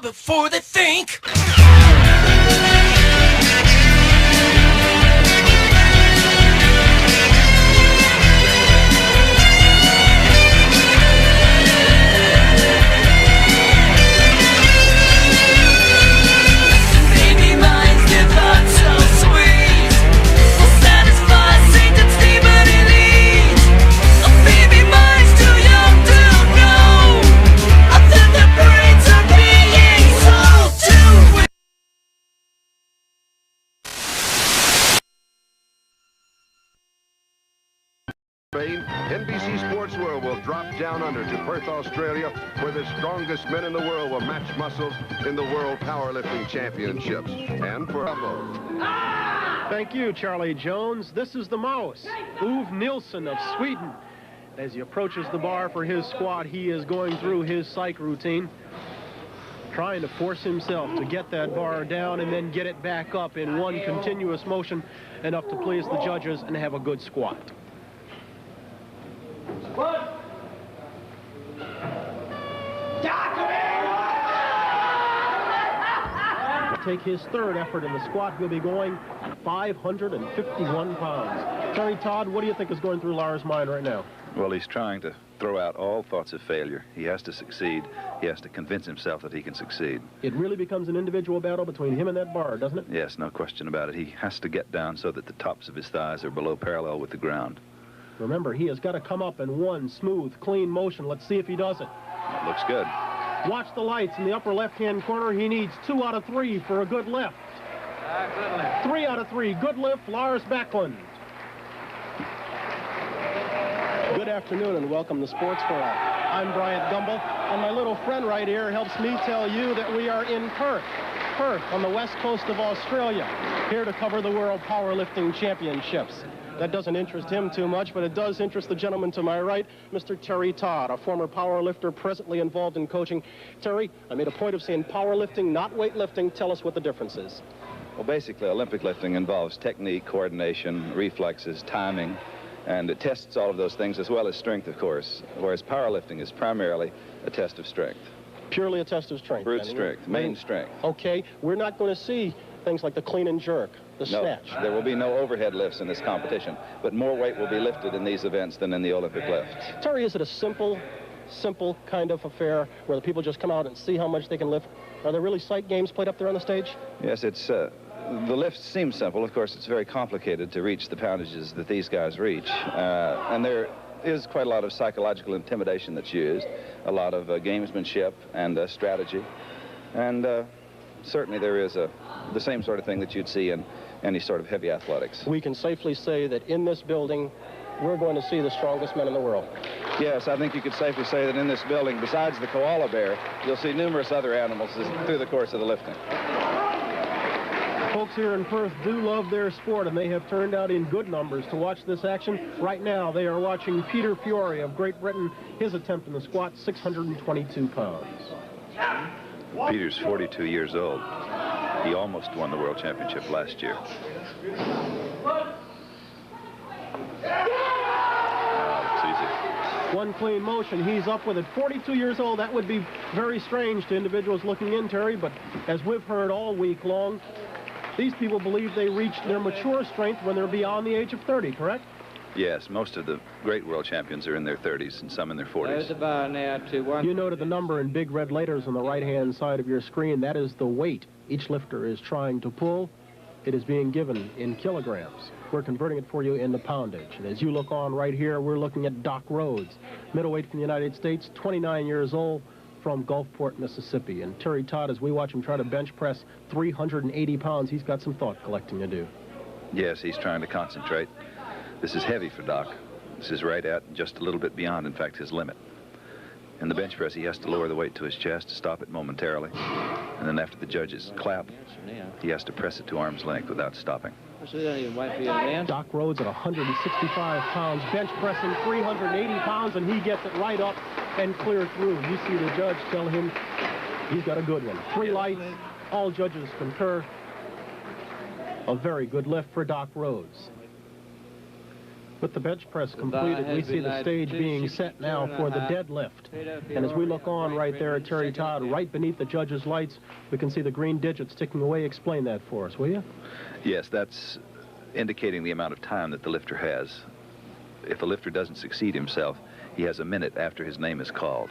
before they think. NBC Sports World will drop down under to Perth, Australia, where the strongest men in the world will match muscles in the World Powerlifting Championships. And for Thank you, Charlie Jones. This is the mouse, Ove Nilsson of Sweden. As he approaches the bar for his squat, he is going through his psych routine, trying to force himself to get that bar down and then get it back up in one continuous motion, enough to please the judges and have a good squat. Take his third effort in the squat. He'll be going 551 pounds. Terry Todd, what do you think is going through Lars' mind right now? Well, he's trying to throw out all thoughts of failure. He has to succeed. He has to convince himself that he can succeed. It really becomes an individual battle between him and that bar, doesn't it? Yes, no question about it. He has to get down so that the tops of his thighs are below parallel with the ground. Remember, he has got to come up in one smooth, clean motion. Let's see if he does it. It looks good. Watch the lights in the upper left-hand corner. He needs 2 out of 3 for a good lift. Good lift. 3 out of 3. Good lift, Lars Backlund. Good afternoon and welcome to Sports for All. I'm Bryant Gumbel, and my little friend right here helps me tell you that we are in Perth. Perth on the west coast of Australia, here to cover the World Powerlifting Championships. That doesn't interest him too much, but it does interest the gentleman to my right, Mr. Terry Todd, a former powerlifter presently involved in coaching. Terry, I made a point of saying powerlifting, not weightlifting. Tell us what the difference is. Well, basically, Olympic lifting involves technique, coordination, reflexes, timing, and it tests all of those things as well as strength, of course, whereas powerlifting is primarily a test of strength. Purely a test of strength. Brute strength, main strength. Okay, we're not going to see things like the clean and jerk, the snatch. There will be no overhead lifts in this competition, but more weight will be lifted in these events than in the Olympic lifts. Terry, is it a simple kind of affair where the people just come out and see how much they can lift? Are there really sight games played up there on the stage? Yes, it's the lifts seem simple. Of course, it's very complicated to reach the poundages that these guys reach, and there is quite a lot of psychological intimidation that's used, a lot of gamesmanship and strategy, and certainly there is the same sort of thing that you'd see in any sort of heavy athletics. We can safely say that in this building, we're going to see the strongest men in the world. Yes, I think you could safely say that in this building, besides the koala bear, you'll see numerous other animals through the course of the lifting. Folks here in Perth do love their sport, and they have turned out in good numbers to watch this action. Right now, they are watching Peter Fiore of Great Britain, his attempt in the squat, 622 pounds. Peter's 42 years old. He almost won the World Championship last year. It's easy. One clean motion, he's up with it. 42 years old, that would be very strange to individuals looking in, Terry, but as we've heard all week long, these people believe they reach their mature strength when they're beyond the age of 30, correct? Yes, most of the great world champions are in their 30s and some in their 40s. There's the bar now to 1. You noted the number in big red letters on the right-hand side of your screen. That is the weight each lifter is trying to pull. It is being given in kilograms. We're converting it for you into poundage. And as you look on right here, we're looking at Doc Rhodes, middleweight from the United States, 29 years old, from Gulfport, Mississippi. And Terry Todd, as we watch him try to bench press 380 pounds, he's got some thought collecting to do. Yes, he's trying to concentrate. This is heavy for Doc. This is right at just a little bit beyond, in fact, his limit. In the bench press, he has to lower the weight to his chest to stop it momentarily. And then after the judges clap, he has to press it to arm's length without stopping. Doc Rhodes at 165 pounds, bench pressing 380 pounds, and he gets it right up and clear through. You see the judge tell him he's got a good one. 3 lights, all judges concur. A very good lift for Doc Rhodes. With the bench press completed, we see the stage being set now for the deadlift. And as we look on right there at Terry Todd, right beneath the judges' lights, we can see the green digits ticking away. Explain that for us, will you? Yes, that's indicating the amount of time that the lifter has. If a lifter doesn't succeed himself, he has a minute after his name is called.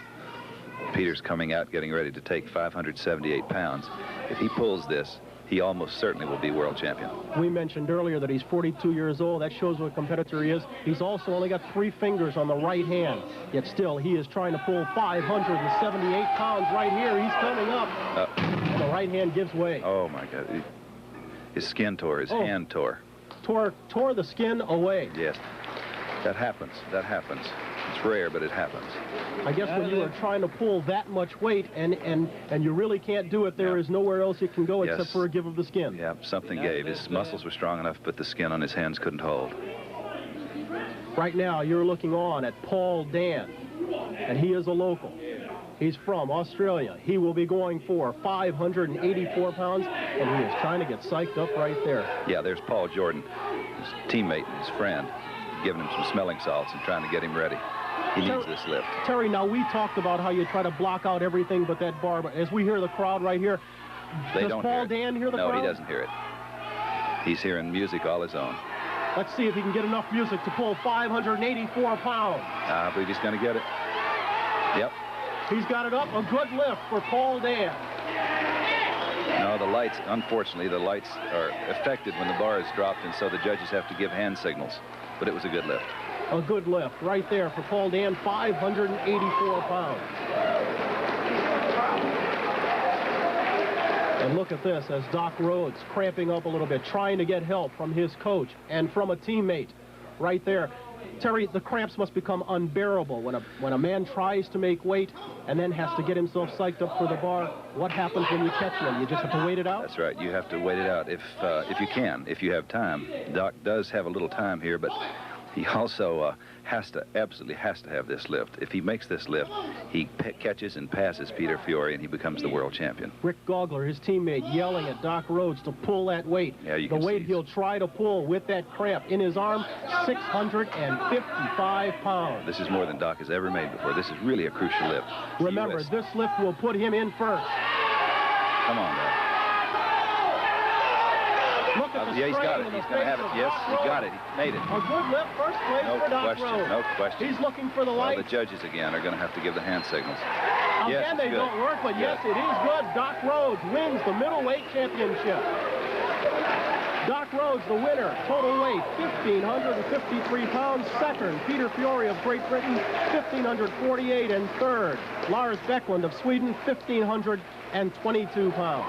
Peter's coming out getting ready to take 578 pounds. If he pulls this, he almost certainly will be world champion. We mentioned earlier that he's 42 years old. That shows what a competitor he is. He's also only got 3 fingers on the right hand. Yet still, he is trying to pull 578 pounds right here. He's coming up. And the right hand gives way. Oh, my God. His skin tore. His hand tore. Tore the skin away. Yes. That happens. That happens. It's rare, but it happens. I guess when you are trying to pull that much weight and you really can't do it, there is nowhere else you can go except for a give of the skin. Yeah, something gave. His muscles were strong enough, but the skin on his hands couldn't hold. Right now, you're looking on at Paul Dan, and he is a local. He's from Australia. He will be going for 584 pounds, and he is trying to get psyched up right there. Yeah, there's Paul Jordan, his teammate and his friend, giving him some smelling salts and trying to get him ready. He needs this lift. Terry, now we talked about how you try to block out everything but that bar, but as we hear the crowd right here, does Paul Dan hear the crowd? No, he doesn't hear it. He's hearing music all his own. Let's see if he can get enough music to pull 584 pounds. I believe he's going to get it. Yep. He's got it up. A good lift for Paul Dan. No, the lights, unfortunately, the lights are affected when the bar is dropped, and so the judges have to give hand signals. But it was a good lift. A good lift right there for Paul Dan, 584 pounds. And look at this as Doc Rhodes cramping up a little bit, trying to get help from his coach and from a teammate right there. Terry, the cramps must become unbearable when a man tries to make weight and then has to get himself psyched up for the bar. What happens when you catch them? You just have to wait it out? That's right. You have to wait it out if you can, if you have time. Doc does have a little time here, but he also absolutely has to have this lift. If he makes this lift, he catches and passes Peter Fiore, and he becomes the world champion. Rick Gogler, his teammate, yelling at Doc Rhodes to pull that weight. Yeah, you the can weight see. He'll try to pull with that cramp in his arm, 655 pounds. This is more than Doc has ever made before. This is really a crucial lift. Remember, this lift will put him in first. Come on, Doc. Look at the yeah, he's got it. strain in He's the going to face have it. of Yes, Doc he Rhodes. got it. He made it. A good lift, first place for Doc Rhodes. No question. He's looking for the Well, light. the judges again are going to have to give the hand signals. Again, yes, they good. don't work, but yes, it is good. Doc Rhodes wins the middleweight championship. Doc Rhodes, the winner, total weight, 1,553 pounds. Second, Peter Fiore of Great Britain, 1,548. And third, Lars Bäcklund of Sweden, 1,522 pounds.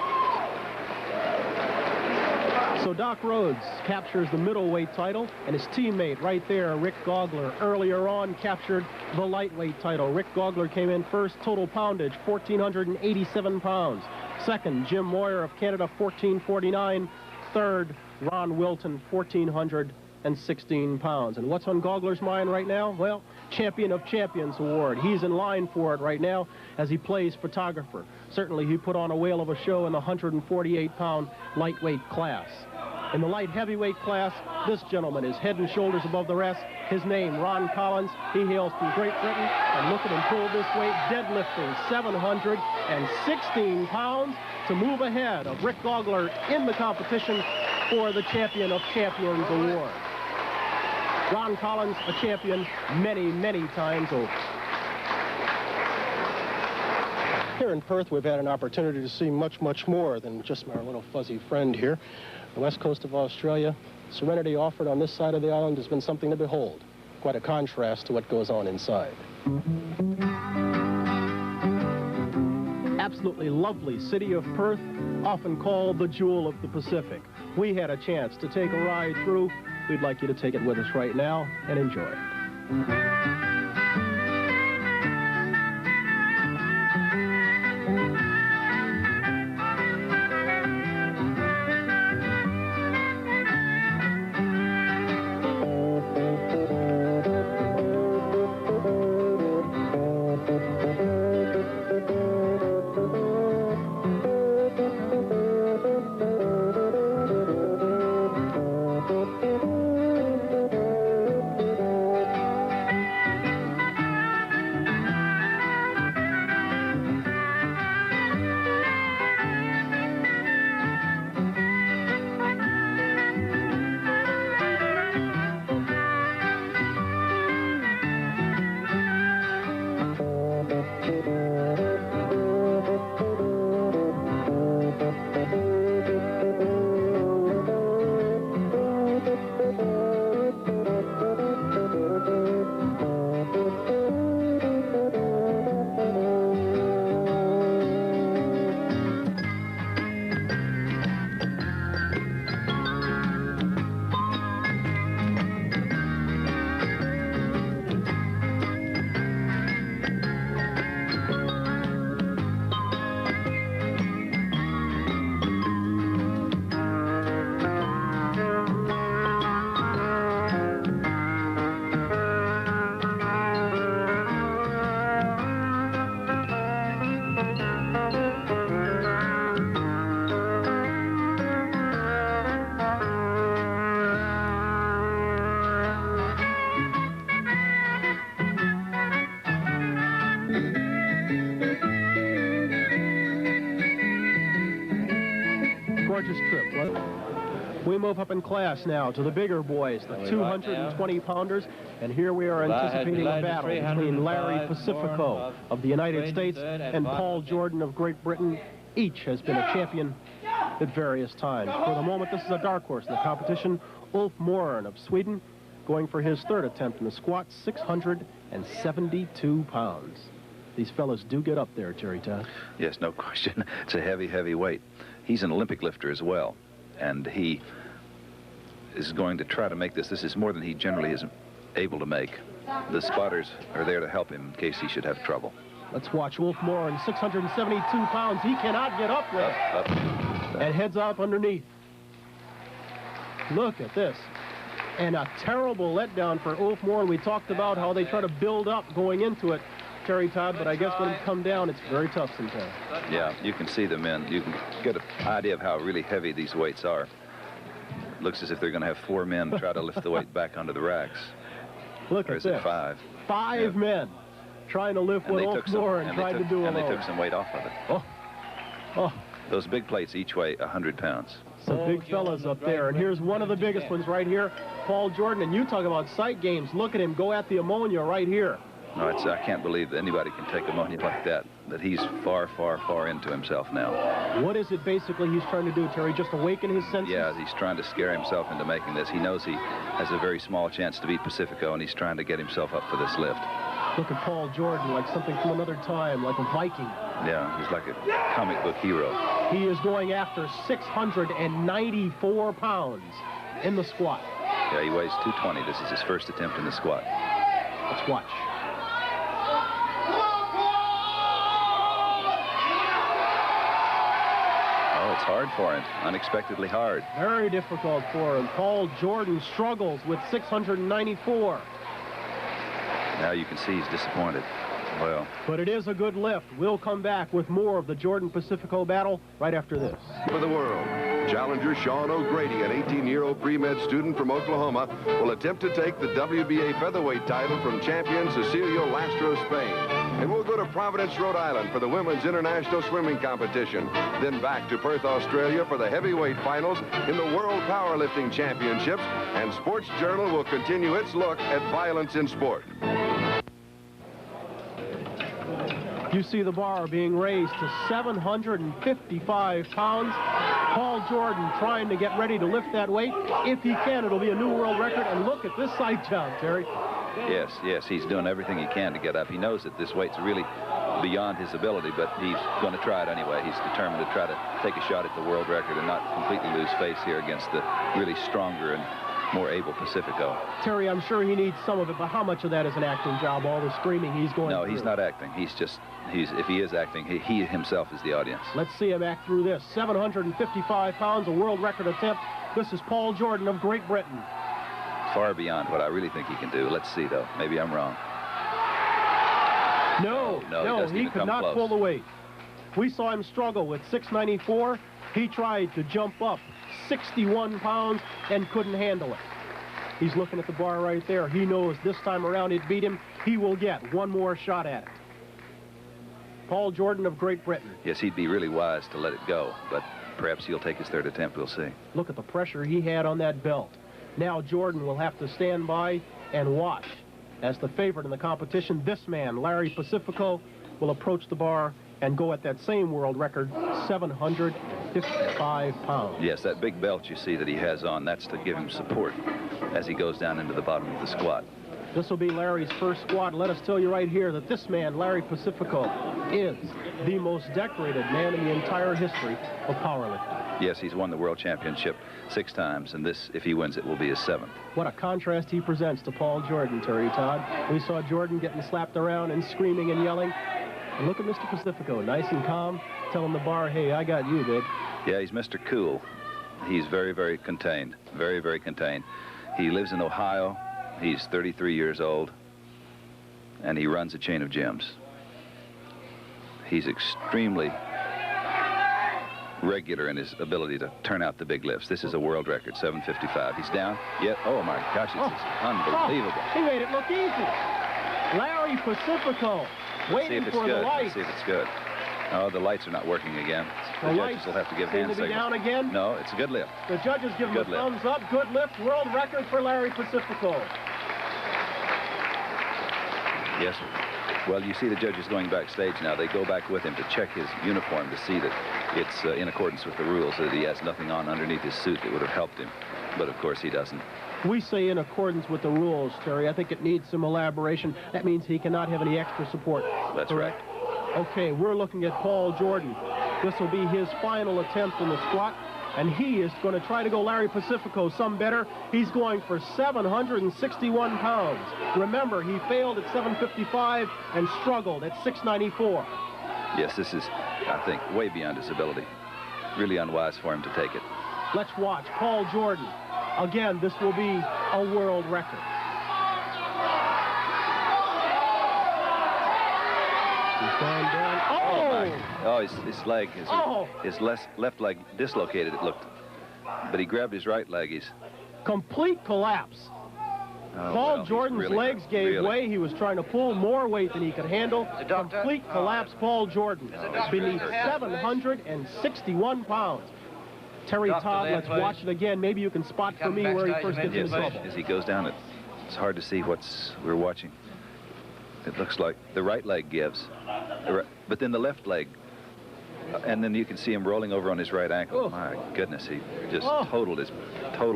So Doc Rhodes captures the middleweight title, and his teammate right there, Rick Gogler, earlier on captured the lightweight title. Rick Gogler came in first, total poundage, 1,487 pounds. Second, Jim Moyer of Canada, 1,449. Third, Ron Wilton, 1,416 pounds. And what's on Gogler's mind right now? Well, Champion of Champions award. He's in line for it right now as he plays photographer. Certainly, he put on a whale of a show in the 148-pound lightweight class. In the light heavyweight class, this gentleman is head and shoulders above the rest. His name, Ron Collins. He hails from Great Britain. And look at him pull this weight, deadlifting 716 pounds to move ahead of Rick Gogler in the competition for the Champion of Champions award. Ron Collins, a champion many, many times over. Here in Perth, we've had an opportunity to see much, much more than just our little fuzzy friend here. The west coast of Australia, serenity offered on this side of the island has been something to behold. Quite a contrast to what goes on inside. Absolutely lovely city of Perth, often called the jewel of the Pacific. We had a chance to take a ride through. We'd like you to take it with us right now and enjoy it. gorgeous trip. We move up in class now to the bigger boys, the 220-pounders, and here we are anticipating a battle between Larry Pacifico of the United States and Paul Jordan of Great Britain. Each has been a champion at various times. For the moment, this is a dark horse in the competition. Ulf Moren of Sweden going for his third attempt in the squat, 672 pounds. These fellas do get up there, Terry Todd. Yes, no question. It's a heavy, heavy weight. He's an Olympic lifter as well, and he is going to try to make this. This is more than he generally is able to make. The spotters are there to help him in case he should have trouble. Let's watch Ulf Moren, 672 pounds. He cannot get up with it. Up. And heads up underneath. Look at this. And a terrible letdown for Ulf Moren. We talked about how they try to build up going into it, Terry Todd, but I guess when it come down, it's very tough sometimes. Yeah, you can see the men. You can get an idea of how really heavy these weights are. Looks as if they're going to have 4 men try to lift the weight back onto the racks. Look or at is this. It 5? 5 men trying to lift what Ulf Moren tried to do alone. And they took some weight off of it. Oh. Those big plates each weigh 100 pounds. Some big fellas up there. And here's one of the biggest ones right here, Paul Jordan. And you talk about sight games. Look at him go at the ammonia right here. No, I can't believe that anybody can take ammonia like that he's far, far, far into himself now. What is it basically he's trying to do, Terry? Just awaken his senses? Yeah, he's trying to scare himself into making this. He knows he has a very small chance to beat Pacifico, and he's trying to get himself up for this lift. Look at Paul Jordan, like something from another time, like a Viking. Yeah, he's like a comic book hero. He is going after 694 pounds in the squat. Yeah, he weighs 220. This is his first attempt in the squat. Let's watch. Oh, it's hard for him. Unexpectedly hard. Very difficult for him. Paul Jordan struggles with 694. Now you can see he's disappointed. Well. But it is a good lift. We'll come back with more of the Jordan-Pacifico battle right after this. For the world, challenger Sean O'Grady, an 18-year-old pre-med student from Oklahoma, will attempt to take the WBA featherweight title from champion Cecilio Lastro, Spain. And we'll go to Providence, Rhode Island for the women's international swimming competition. Then back to Perth, Australia for the heavyweight finals in the World Powerlifting Championships. And Sports Journal will continue its look at violence in sport. You see the bar being raised to 755 pounds. Paul Jordan trying to get ready to lift that weight. If he can, it'll be a new world record. And look at this side jump, Terry. Yes, he's doing everything he can to get up. He knows that this weight's really beyond his ability, but he's going to try it anyway. He's determined to try to take a shot at the world record and not completely lose face here against the really stronger and more able Pacifico. Terry, I'm sure he needs some of it, but how much of that is an acting job, all the screaming he's going through? No, he's not acting. If he is acting, he himself is the audience. Let's see him act through this. 755 pounds, a world record attempt. This is Paul Jordan of Great Britain. Far beyond what I really think he can do. Let's see, though. Maybe I'm wrong. No, he could not pull the weight. We saw him struggle with 694. He tried to jump up 61 pounds and couldn't handle it. He's looking at the bar right there. He knows this time around it beat him. He will get one more shot at it. Paul Jordan of Great Britain. Yes, he'd be really wise to let it go, but perhaps he'll take his third attempt. We'll see. Look at the pressure he had on that belt. Now Jordan will have to stand by and watch. As the favorite in the competition, this man, Larry Pacifico, will approach the bar and go at that same world record, 755 pounds. Yes, that big belt you see that he has on, that's to give him support as he goes down into the bottom of the squat. This will be Larry's first squat. Let us tell you right here that this man, Larry Pacifico, is the most decorated man in the entire history of powerlifting. Yes, he's won the world championship 6 times, and this, if he wins it, will be his 7th. What a contrast he presents to Paul Jordan, Terry Todd. We saw Jordan getting slapped around and screaming and yelling. And look at Mr. Pacifico, nice and calm, telling the bar, hey, I got you, babe. Yeah, he's Mr. Cool. He's very, very contained, very, very contained. He lives in Ohio. He's 33 years old, and he runs a chain of gyms. He's extremely regular in his ability to turn out the big lifts. This is a world record, 755. He's down. Yet, oh my gosh, it's unbelievable. He made it look easy. Larry Pacifico waiting for the light. Let's see if it's good. Oh, the lights are not working again. The judges will have to give hand signals. Down again? No, it's a good lift. The judges give him a thumbs up. Good lift. World record for Larry Pacifico. Yes. Well, you see the judges going backstage now. They go back with him to check his uniform to see that it's in accordance with the rules, that he has nothing on underneath his suit that would have helped him. But, of course, he doesn't. We say in accordance with the rules, Terry. I think it needs some elaboration. That means he cannot have any extra support. That's correct? right. Okay, we're looking at Paul Jordan. This will be his final attempt in the squat, and he is going to try to go Larry Pacifico some better. He's going for 761 pounds. Remember, he failed at 755 and struggled at 694. Yes, this is, I think, way beyond his ability. Really unwise for him to take it. Let's watch Paul Jordan. Again, this will be a world record. He's gone down. Oh, his leg, his left leg dislocated, it looked. But he grabbed his right leg. He's complete collapse. Paul Jordan's really legs gave way. He was trying to pull more weight than he could handle. Complete collapse, Paul Jordan, beneath 761 pounds. Terry Todd, let's watch it again. Maybe you can spot for me where he first gets into trouble. As he goes down, it's hard to see we're watching. It looks like the right leg gives, but then the left leg, and then you can see him rolling over on his right ankle. Oh. My goodness, he just totaled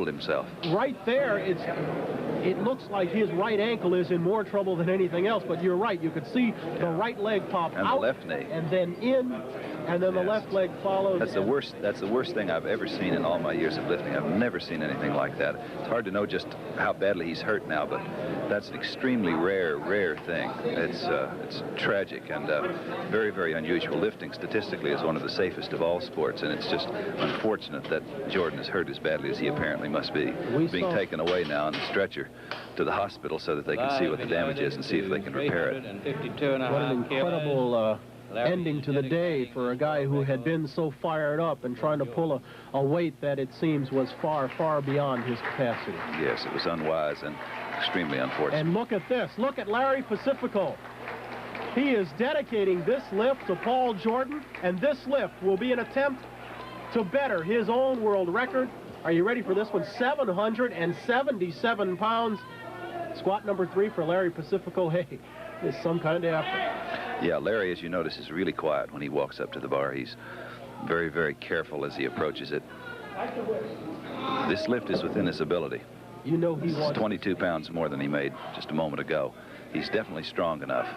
himself. Right there, it looks like his right ankle is in more trouble than anything else, but you're right. You could see the right leg pop and out, the left knee, and then in, and then the left leg follows. That's the worst thing I've ever seen in all my years of lifting. I've never seen anything like that. It's hard to know just how badly he's hurt now, but that's an extremely rare thing. It's tragic and very, very unusual. Lifting statistically is one of the safest of all sports, and it's just unfortunate that Jordan is hurt as badly as he apparently must be. Being taken away now on the stretcher to the hospital so that they can see what the damage is and see if they can repair it. What an incredible ending to the day for a guy who had been so fired up and trying to pull a weight that it seems was far, far beyond his capacity. Yes, it was unwise and extremely unfortunate. And look at this. Look at Larry Pacifico. He is dedicating this lift to Paul Jordan, and this lift will be an attempt to better his own world record. Are you ready for this one? 777 pounds. Squat number 3 for Larry Pacifico. Hey, it's some kind of effort. Yeah, Larry, as you notice, is really quiet when he walks up to the bar. He's very, very careful as he approaches it. This lift is within his ability. You know he wants 22 pounds more than he made just a moment ago. He's definitely strong enough.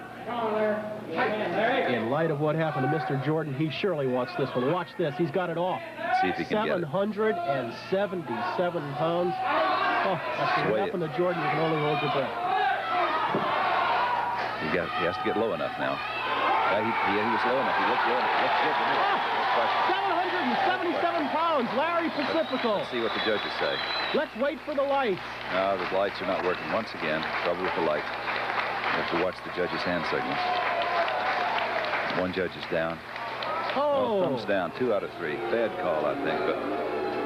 In light of what happened to Mr. Jordan, he surely wants this one. Watch this. He's got it off. Let's see if he can get it. 777 pounds. Oh, that's what happened to Jordan. You can only hold your breath. He has to get low enough now. He was low enough. He looks low enough. He looks good to me. 777 pounds, Larry Pacifico. Let's see what the judges say. Let's wait for the lights. No, the lights are not working. Once again, trouble with the lights. You have to watch the judges' hand signals. One judge is down. Oh, thumbs down. 2 out of 3. Bad call, I think, but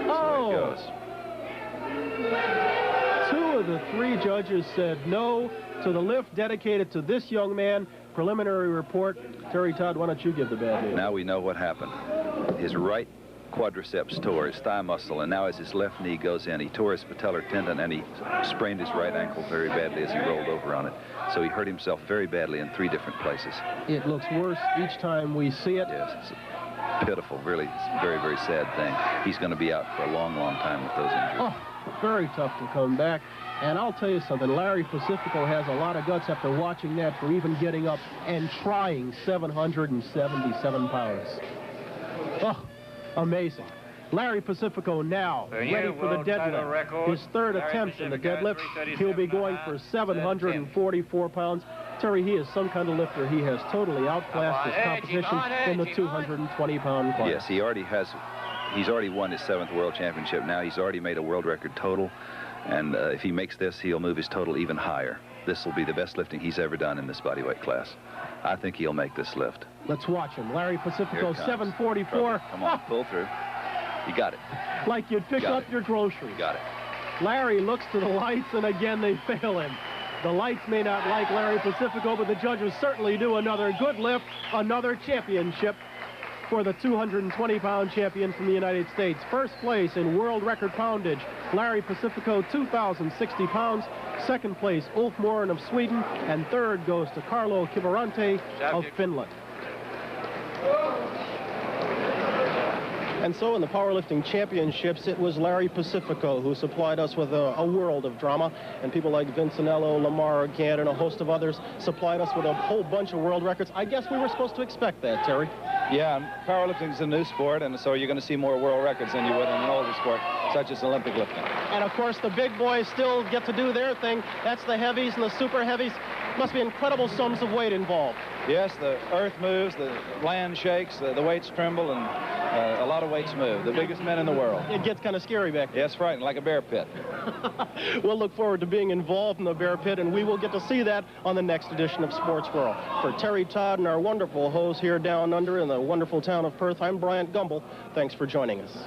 that's the way it goes. 2 of the 3 judges said no to the lift dedicated to this young man. Preliminary report. Terry Todd, why don't you give the bad news? Now we know what happened. His right quadriceps tore, his thigh muscle, and now as his left knee goes in, he tore his patellar tendon and he sprained his right ankle very badly as he rolled over on it. So he hurt himself very badly in 3 different places. It looks worse each time we see it. Yes, it's pitiful, really. It's a very, very sad thing. He's going to be out for a long, long time with those injuries. Oh, very tough to come back. And I'll tell you something, Larry Pacifico has a lot of guts after watching that for even getting up and trying 777 pounds. Oh, amazing. Larry Pacifico now ready for the deadlift. His 3rd attempt in the deadlift. He'll be going for 744 pounds. Terry, he is some kind of lifter. He has totally outclassed his competition in the 220-pound class. Yes, he's already won his 7th world championship now. He's already made a world record total. And if he makes this, he'll move his total even higher. This will be the best lifting he's ever done in this bodyweight class. I think he'll make this lift. Let's watch him. Larry Pacifico, 744. Come on, pull through. You got it. Like you'd pick up your groceries. You got it. Larry looks to the lights, and again they fail him. The lights may not like Larry Pacifico, but the judges certainly do. Another good lift, another championship for the 220-pound champion from the United States. First place in world record poundage, Larry Pacifico, 2,060 pounds. Second place, Ulf Moren of Sweden. And third goes to Carlo Kiviranta of Finland. And so in the powerlifting championships, it was Larry Pacifico who supplied us with a world of drama. And people like Vincenello, Lamar Gant, and a host of others supplied us with a whole bunch of world records. I guess we were supposed to expect that, Terry. Yeah, powerlifting is a new sport, and so you're going to see more world records than you would in an older sport, such as Olympic lifting. And of course, the big boys still get to do their thing. That's the heavies and the super heavies. Must be incredible sums of weight involved. Yes, the earth moves, the land shakes, the weights tremble, and a lot of weights move. The biggest men in the world. It gets kind of scary back there. Yes, frightening, like a bear pit. We'll look forward to being involved in the bear pit, and we will get to see that on the next edition of Sports World. For Terry Todd and our wonderful host here down under in the wonderful town of Perth, I'm Bryant Gumbel. Thanks for joining us.